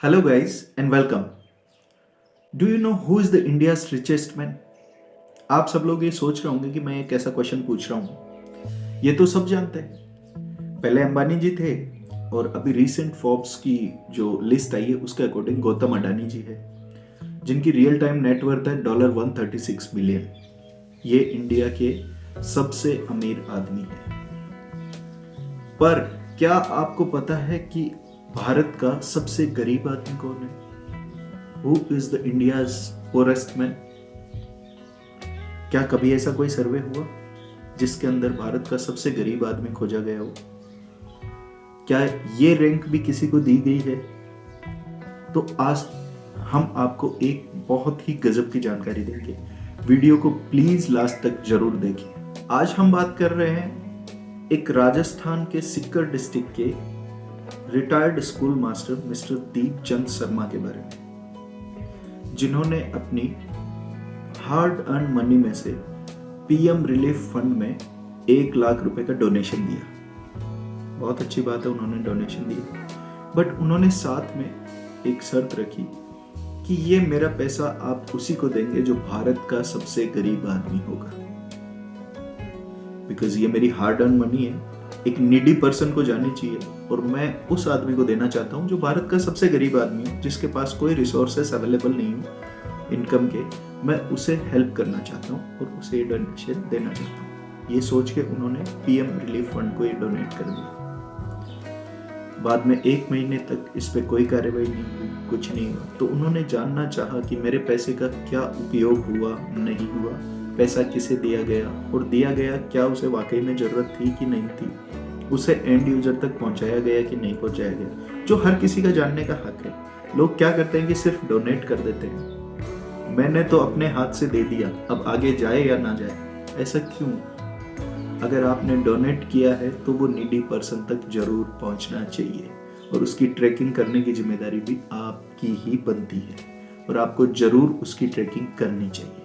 Hello, guys, and welcome. Do you know who is the India's richest man? आप सब लोग ये सोच रहे होंगे कि मैं एक ऐसा क्वेश्चन पूछ रहा हूँ। ये तो सब जानते हैं। पहले अंबानी जी थे और अभी रिसेंट फोर्ब्स की जो लिस्ट आई है उसके अकॉर्डिंग गौतम अडानी जी है, जिनकी रियल टाइम नेटवर्थ है $136 बिलियन। ये इंडिया के सबसे अमीर आदमी है। पर क्या आपको पता है कि भारत का सबसे गरीब आदमी कौन है? Who is the India's poorest man? क्या कभी ऐसा कोई सर्वे हुआ जिसके अंदर भारत का सबसे गरीब आदमी खोजा गया हो? क्या ये रैंक भी किसी को दी गई है? तो आज हम आपको एक बहुत ही गजब की जानकारी देंगे। वीडियो को प्लीज लास्ट तक जरूर देखें। आज हम बात कर रहे हैं एक राजस्थान के सिक्कर डिस्ट्रिक्ट के रिटायर्ड स्कूल मास्टर मिस्टर दीप चंद शर्मा के बारे में, जिन्होंने अपनी हार्ड अर्न मनी में से पीएम रिलीफ फंड में 1 लाख रुपए का डोनेशन दिया। बहुत अच्छी बात है, उन्होंने डोनेशन दिया, बट उन्होंने साथ में एक शर्त रखी कि ये मेरा पैसा आप उसी को देंगे जो भारत का सबसे गरीब आदमी होगा, बिकॉज ये मेरी हार्ड अर्न मनी है, एक नीडी पर्सन को जानी चाहिए और मैं उस आदमी को देना चाहता हूं जो भारत का सबसे गरीब आदमी है, जिसके पास कोई रिसोर्सेस अवेलेबल नहीं हो इनकम के। मैं उसे हेल्प करना चाहता हूं और उसे डोनेशन देना चाहता हूं। ये सोच के उन्होंने पीएम रिलीफ फंड को ये डोनेट कर दिया। बाद में 1 महीने तक इस पे कोई कार्रवाई नहीं हुई, कुछ नहीं हुआ। तो उन्होंने जानना चाहा कि मेरे पैसे का क्या उपयोग हुआ, नहीं हुआ, पैसा किसे दिया गया और दिया गया क्या उसे वाकई में जरूरत थी कि नहीं थी, उसे एंड यूजर तक पहुंचाया गया कि नहीं पहुंचाया गया, जो हर किसी का जानने का हक है। लोग क्या करते हैं कि सिर्फ डोनेट कर देते हैं। मैंने तो अपने हाथ से दे दिया, अब आगे जाए या ना जाए। ऐसा क्यों? अगर आपने डोनेट किया है तो वो नीडी पर्सन तक जरूर पहुंचना चाहिए और उसकी ट्रैकिंग करने की जिम्मेदारी भी आपकी ही बनती है और आपको जरूर उसकी ट्रैकिंग करनी चाहिए।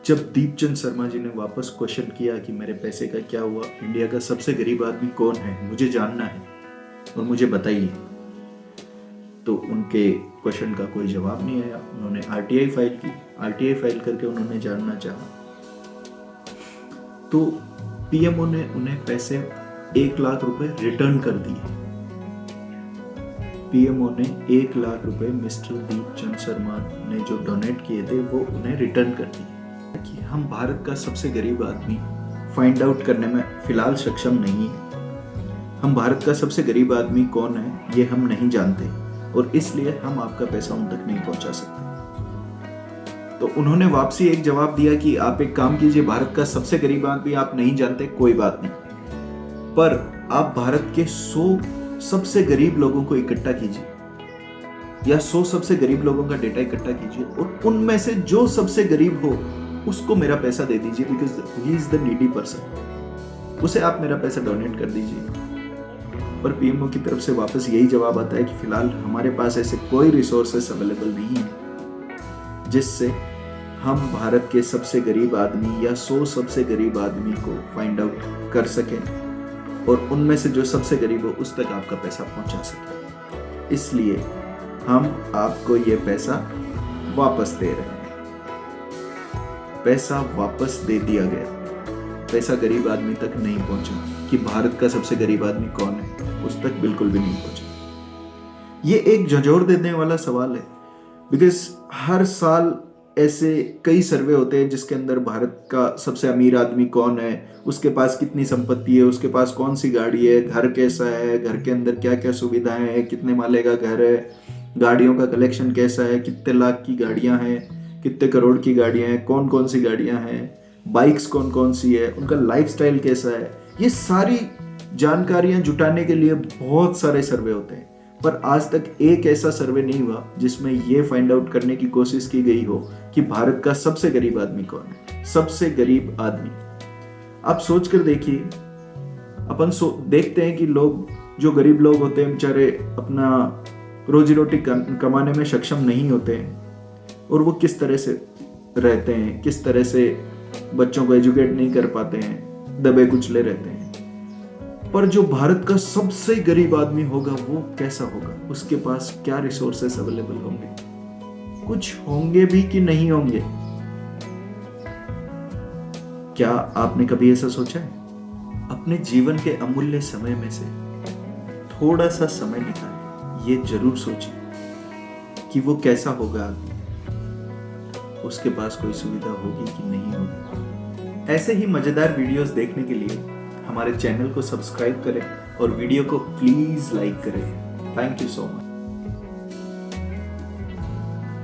जब दीपचंद शर्मा जी ने वापस क्वेश्चन किया कि मेरे पैसे का क्या हुआ, इंडिया का सबसे गरीब आदमी कौन है, मुझे जानना है और मुझे बताइए, तो उनके क्वेश्चन का कोई जवाब नहीं आया। उन्होंने आरटीआई फाइल की, आरटीआई फाइल करके उन्होंने जानना चाहा, तो पीएमओ ने उन्हें पैसे 1 लाख रुपए रिटर्न कर दिए। पीएमओ ने 1 लाख रुपए मिस्टर दीपचंद शर्मा ने जो डोनेट किए थे वो उन्हें रिटर्न कर दिए। कि हम भारत का सबसे गरीब आदमी फाइंड आउट करने में फिलहाल सक्षम नहीं है। हम भारत का सबसे गरीब आदमी कौन है ये हम नहीं जानते और इसलिए हम आपका पैसा उन तक नहीं पहुंचा सकते। तो उन्होंने वापसी एक जवाब दिया कि आप एक काम कीजिए, भारत का सबसे गरीब आदमी आप नहीं जानते, कोई बात नहीं, पर आप भारत के 100 सबसे गरीब लोगों को इकट्ठा कीजिए या 100 सबसे गरीब लोगों का डेटा इकट्ठा कीजिए और उनमें से जो सबसे गरीब हो उसको मेरा पैसा दे दीजिए, because he is the needy person. उसे आप मेरा पैसा डोनेट कर दीजिए। पर पीएमओ की तरफ से वापस यही जवाब आता है कि फिलहाल हमारे पास ऐसे कोई रिसोर्सेस अवेलेबल नहीं है जिससे हम भारत के सबसे गरीब आदमी या 100 सबसे गरीब आदमी को फाइंड आउट कर सकें और उनमें से जो सबसे गरीब हो उस तक आपका पैसा पहुंचा सके। इसलिए हम आपको ये पैसा वापस दे रहे हैं। पैसा वापस दे दिया गया, पैसा गरीब आदमी तक नहीं पहुंचा कि भारत का सबसे गरीब आदमी कौन है उस तक बिल्कुल भी नहीं पहुंचा। ये एक झंझोर देने वाला सवाल है, बिकॉज हर साल ऐसे कई सर्वे होते हैं जिसके अंदर भारत का सबसे अमीर आदमी कौन है, उसके पास कितनी संपत्ति है, उसके पास कौन सी गाड़ी है, घर कैसा है, घर के अंदर क्या क्या सुविधाएं हैं, कितने माले का घर है, गाड़ियों का कलेक्शन कैसा है, कितने लाख की गाड़ियां हैं, कितने करोड़ की गाड़ियां हैं, कौन कौन सी गाड़ियां हैं, बाइक्स कौन कौन सी है, उनका लाइफस्टाइल कैसा है। ये सारी जानकारियां जुटाने के लिए बहुत सारे सर्वे होते हैं, पर आज तक एक ऐसा सर्वे नहीं हुआ जिसमें ये फाइंड आउट करने की कोशिश की गई हो कि भारत का सबसे गरीब आदमी कौन है। सबसे गरीब आदमी आप सोच कर देखिए। अपन देखते हैं कि लोग, जो गरीब लोग होते हैं बेचारे, अपना रोजी रोटी कमाने में सक्षम नहीं होते हैं और वो किस तरह से रहते हैं, किस तरह से बच्चों को एजुकेट नहीं कर पाते हैं, दबे कुचले रहते हैं। पर जो भारत का सबसे गरीब आदमी होगा वो कैसा होगा, उसके पास क्या रिसोर्सेस अवेलेबल होंगे, कुछ होंगे भी कि नहीं होंगे? क्या आपने कभी ऐसा सोचा है? अपने जीवन के अमूल्य समय में से थोड़ा सा समय निकालें, ये जरूर सोचिए कि वो कैसा होगा आदमी, उसके पास कोई सुविधा होगी कि नहीं होगी। ऐसे ही मजेदार वीडियोस देखने के लिए हमारे चैनल को सब्सक्राइब करें और वीडियो को प्लीज लाइक करें। Thank you so much.